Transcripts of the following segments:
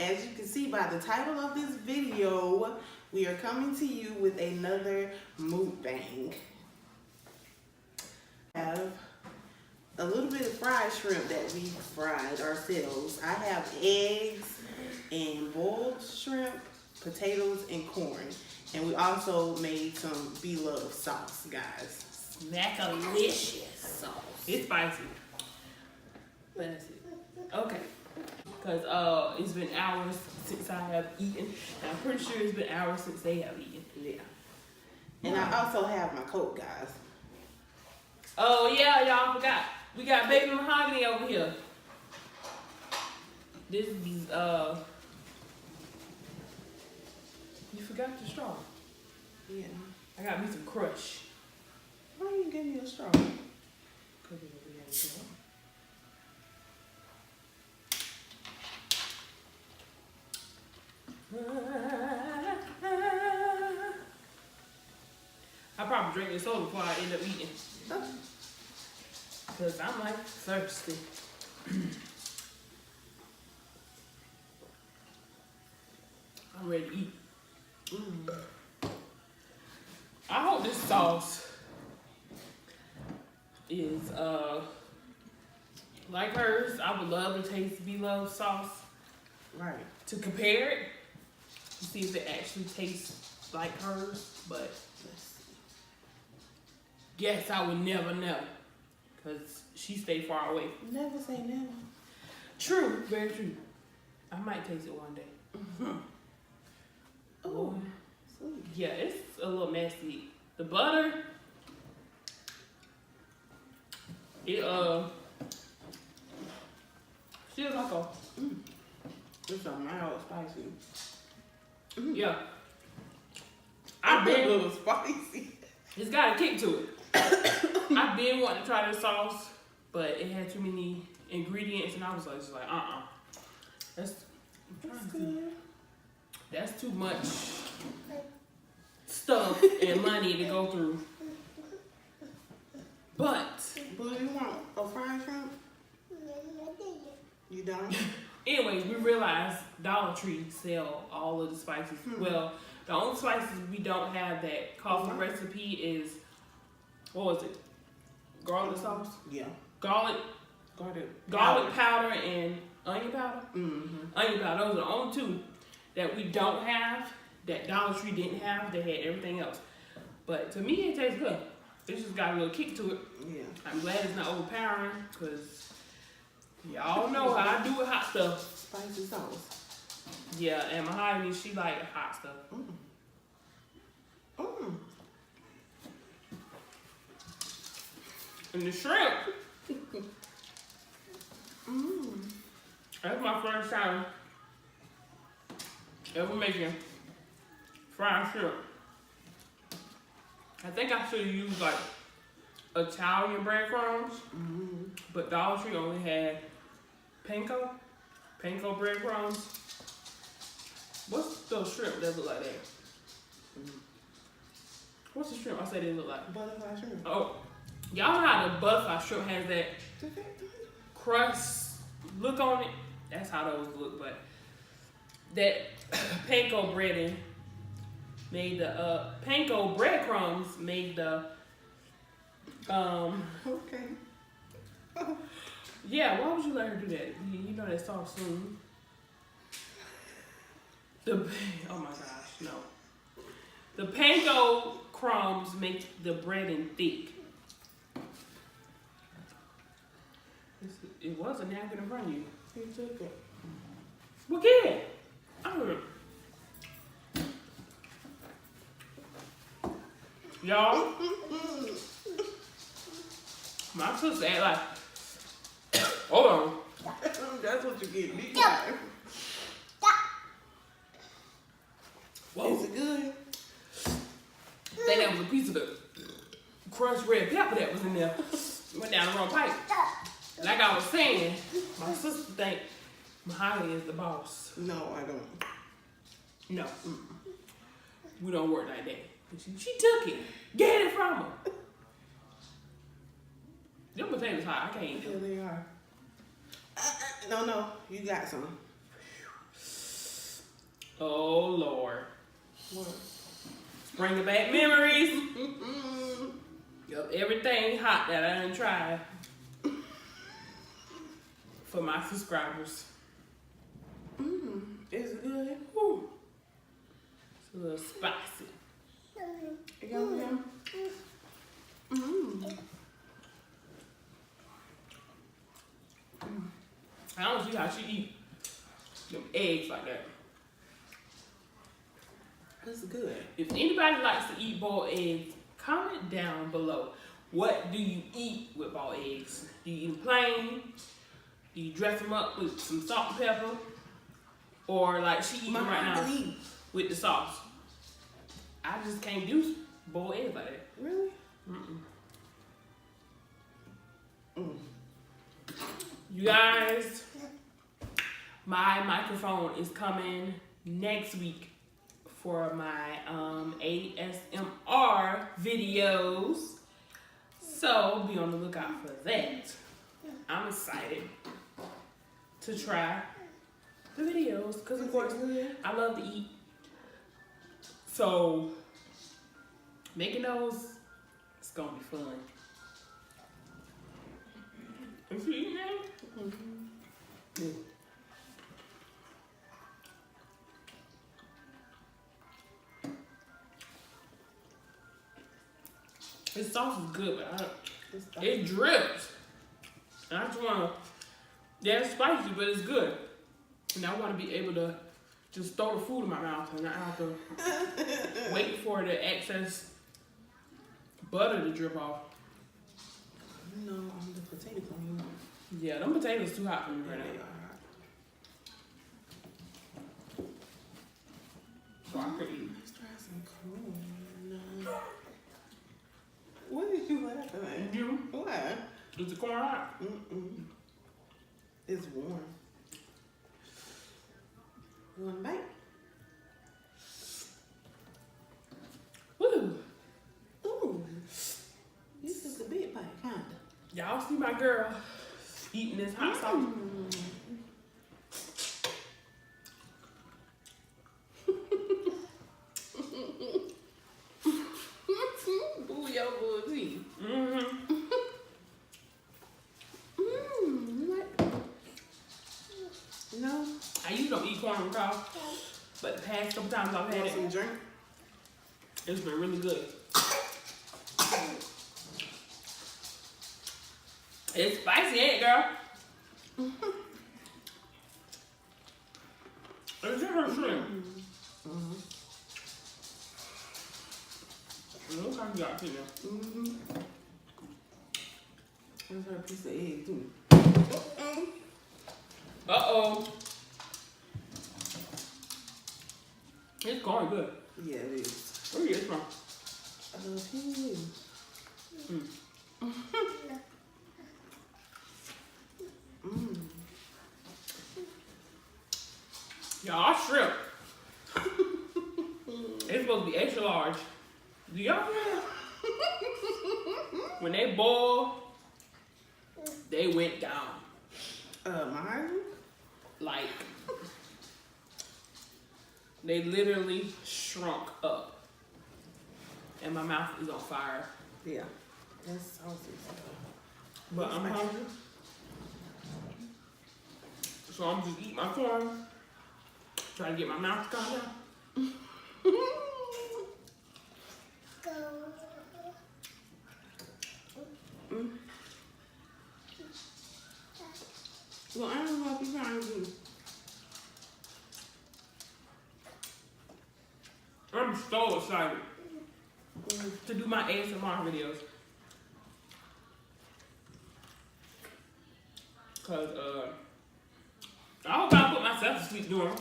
as you can see by the title of this video, we are coming to you with another mukbang. I have a little bit of fried shrimp that we fried ourselves. I have eggs and boiled shrimp, potatoes, and corn. And we also made some beloved sauce, guys. Smack-a-licious sauce. It's spicy. But that's it. Okay. Because it's been hours since I have eaten. And I'm pretty sure it's been hours since they have eaten. Yeah. And I also have my Coke, guys. Oh, yeah, y'all forgot. We got baby mahogany over here. This is these, you forgot your straw. Yeah. I got me some Crush. Why you give me a straw? Because it was a straw. I probably drink this soda before I end up eating. Because I'm like thirsty. I'm ready to eat. I hope this sauce is like hers. I would love to taste Beloved sauce. Right. To compare it, to see if it actually tastes like hers, but guess I would never know, because she stayed far away. Never say never. True, very true. I might taste it one day. Oh, sweet. Yeah, it's a little messy. The butter, it feels like a It's a mild spicy. yeah. I've been a little spicy. It's got a kick to it. I've been wanting to try this sauce, but it had too many ingredients, and I was like, That's good. That's too much stuff and money to go through. But Blue, you want a fried shrimp? You don't? anyways, we realized Dollar Tree sell all of the spices. Well, the only spices we don't have that coffee recipe is, what was it? Garlic sauce? Yeah. Garlic powder and onion powder. Onion powder. Those are the only two that we don't have, that Dollar Tree didn't have. They had everything else. But to me, it tastes good. It's just got a little kick to it. Yeah. I'm glad it's not overpowering, because y'all know how I do with hot stuff. Spicy sauce. Yeah, and Mahogany, she like hot stuff. And the shrimp. That's my first time ever making fried shrimp. I think I should have used like Italian breadcrumbs, but Dollar Tree only had panko breadcrumbs. What's those shrimp that look like that? What's the shrimp I said they look like? Butterfly shrimp. Oh, y'all know how the butterfly shrimp has that crust look on it? That's how those look, but that panko breading made the panko breadcrumbs made the Okay. yeah, why would you let her do that? You know that soft soon. Oh my gosh, no. The panko crumbs make the breading thick. It was a napkin in front of you. You took it. Well, get it. Y'all, my sister act like, hold on. That's what you get. Whoa. Is it good? I think that was a piece of the crushed red pepper that was in there. Went down the wrong pipe. Like I was saying, my sister think Mahogany is the boss. No, I don't. No. We don't work like that. She took it. Get it from her. Them potatoes hot. I can't eat them. Yeah, they are. No, you got some. Oh Lord. What? Bringing back memories. Of everything hot that I done tried for my subscribers. It's good. Whew. It's a little spicy. You got them? I don't see how she eat them eggs like that. It's good. If anybody likes to eat boiled eggs, comment down below. What do you eat with boiled eggs? Do you eat them plain? Do you dress them up with some salt and pepper? Or like she eating right now with the sauce? I just can't do boiled eggs like that. Really? You guys, my microphone is coming next week for my ASMR videos. So be on the lookout for that. I'm excited to try the videos because of course I love to eat. So making those, it's gonna be fun. Is you eating that? This sauce is good, but it drips. And I just wanna, yeah, it's spicy, but it's good. And I wanna be able to just throw the food in my mouth and not have to wait for the excess butter to drip off. No, the potato cream. Yeah, them potatoes too hot for me right now. So I could eat. Let's try some corn. What did you laugh at? You? Why? Is the corn hot? It's warm. One bite. Woo! Ooh. This is a big bite, kinda. Y'all see my girl eating this hot sauce? Ooh, your booty. No. I usually don't eat corn on the cob, but the past couple times I've had Want some it, drink? it's been really good. It's spicy, ain't it, girl? It's in her shrimp. Look how you got it now. There's her piece of egg, too. Uh-oh. It's going good. Yeah, it is. Where is it from? Here. Y'all shrimp. It's supposed to be extra large. Do y'all hear that? When they boil, they went down. Mine? Like, they literally shrunk up. And my mouth is on fire. Yeah. That's saucy. But I'm hungry. So I'm just eating my corn. Try to get my mouth to calm down. Well, I don't know if you're trying to do. I'm so excited to do my ASMR videos. Cause I hope I put myself to sleep doing them.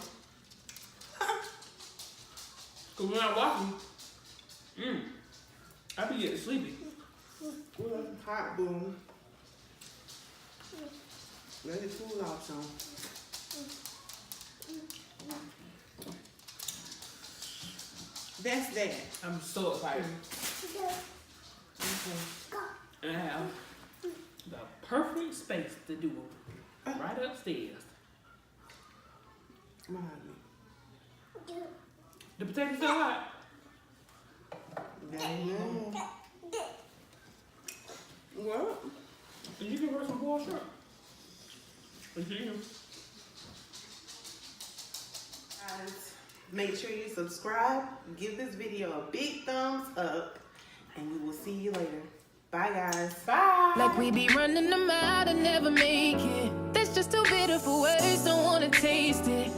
Cause when I watch them, I be getting sleepy. Hot boom. Let it cool off some. That's that. I'm so excited. And I have the perfect space to do them. Right upstairs. Come on, me. The potatoes still hot. Amen. What? Did you give her some boiled shrimp? Guys, make sure you subscribe, give this video a big thumbs up, and we will see you later. Bye, guys. Bye. Like we be running them out and never make it. That's just too bitter for words, don't wanna taste it.